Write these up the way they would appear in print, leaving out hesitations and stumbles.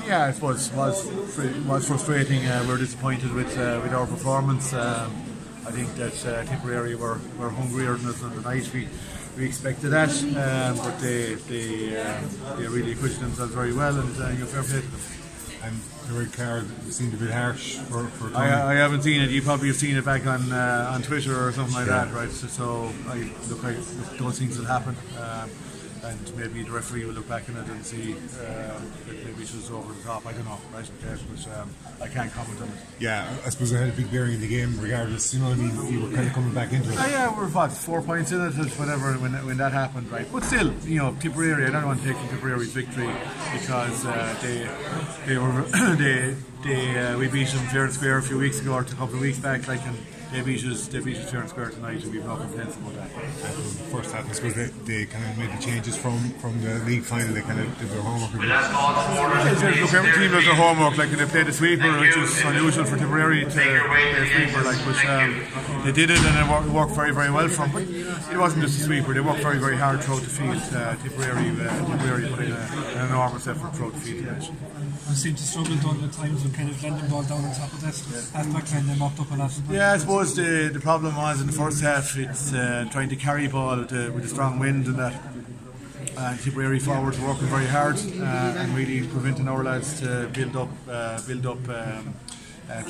Yeah, I suppose it was frustrating. We were disappointed with our performance. I think that Tipperary were hungrier than us on the night. We expected that, but they really pushed themselves very well, and fair play to them. And the red card seemed a bit harsh for Tony. I haven't seen it. You probably have seen it back on Twitter or something like that, right? So those things will happen, and maybe the referee will look back on it and see that maybe it was over the top. I don't know, right? Okay, but I can't comment on it. Yeah, I suppose it had a big bearing in the game, regardless. You know what I mean? You were kind of coming back into it. Yeah, we're 4 points in it, whatever, when that happened, right? But still, Tipperary. I don't want to take from Tipperary's victory because we beat them fair and square a few weeks ago or a couple of weeks back, and they beat us fair and square tonight, and we've no complaints about that. And in the first half, I suppose they kind of made the changes from the league final. They kind of did their homework. Look, every team does their homework. Like, they played a sweeper, which is unusual for Tipperary to play a sweeper. Like, but they did it, and it worked very, very well for them. But it wasn't just a sweeper. They worked very, very hard throughout the field. Tipperary put in an enormous effort throughout the field. I seem to struggle down at times with kind of landing the ball down on top of that. That back line, they mopped up a lot. Yeah, I suppose the problem was in the first half, it's trying to carry ball with the strong wind and that. Tipperary forwards were working very hard and really preventing our lads to build up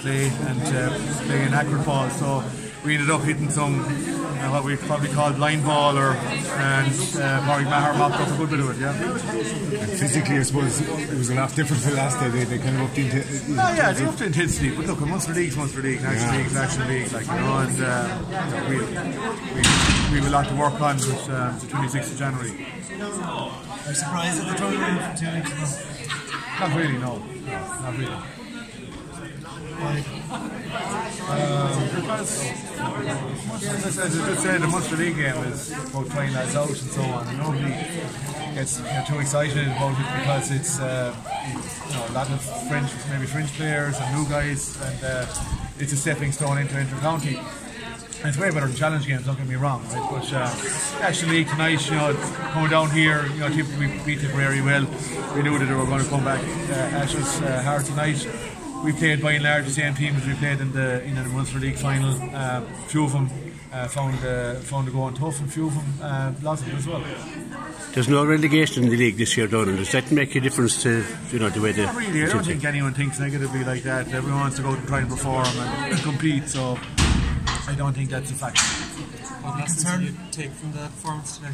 play and play an accurate ball. So we ended up hitting some what we probably call blind ball, and Murray Maher mopped up a good bit of it. Yeah. And physically, I suppose it was a lot different to last day. They kind of upped the intensity. They upped the intensity. But look, Munster League, National League, like, and we have a lot to work on with the 26th of January. Are you surprised at the turnaround from 2 weeks ago? Not really, no, not really. Because, as I just said, the Munster League game is about trying lads out and so on. And nobody gets too excited about it because it's a lot of French players and new guys, and it's a stepping stone into inter-county. And it's way better than challenge games, don't get me wrong, right? But National League tonight, coming down here, we beat Tipperary well. We knew that they were going to come back at us hard tonight. We played by and large the same team as we played in the Munster League final. Few of them found it going tough, and few of them lost it as well. There's no relegation in the league this year, Donald. Does that make a difference to the way they? Not really. I don't think anyone thinks negatively like that. Everyone wants to go out and try and perform and compete. So I don't think that's a factor. What concern you take from the performance today?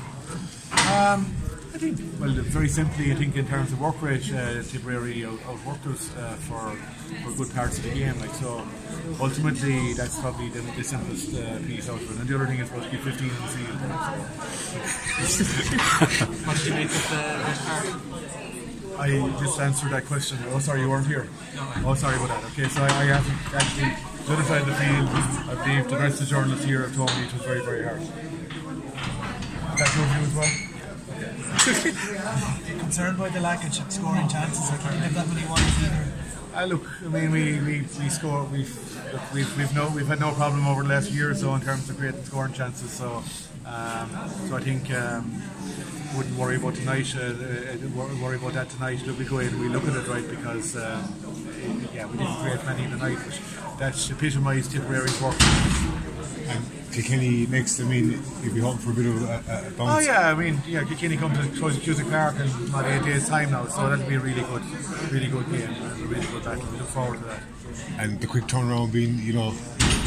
I think, well, very simply, I think in terms of work rate, Tipperary outworked us for good parts of the game. Like, so, ultimately, that's probably the simplest piece out of it. And the other thing is supposed to be 15 in the field. What did you make of the red card? I just answered that question. Oh, sorry, you weren't here. No. Oh, sorry about that. Okay, so I haven't actually the other side of the field. I believe the rest of the journalists here have told me it was very, very hard. That's your view as well? Concerned by the lack of scoring chances. I can't have that many ones either. Look, I mean, we score. We've had no problem over the last year or so in terms of creating scoring chances. So I think wouldn't worry about tonight. Worry about that tonight. Look, we go in and we look at it, right, because we didn't create many tonight, but that's epitomised Tipperary's work. And Kilkenny next, I mean, you'd be hoping for a bit of a bounce. Oh yeah, I mean, Kilkenny come to Cusack Park in about 8 days' time now, so that'll be a really good game and a really good battle. We look forward to that. And the quick turnaround being,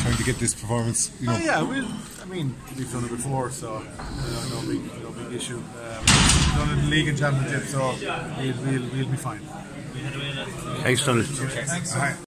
trying to get this performance, Oh yeah, we've done it before, so no big issue. We've done it in the league and championship, so we'll be fine. Thanks, Donald. Thanks. All right.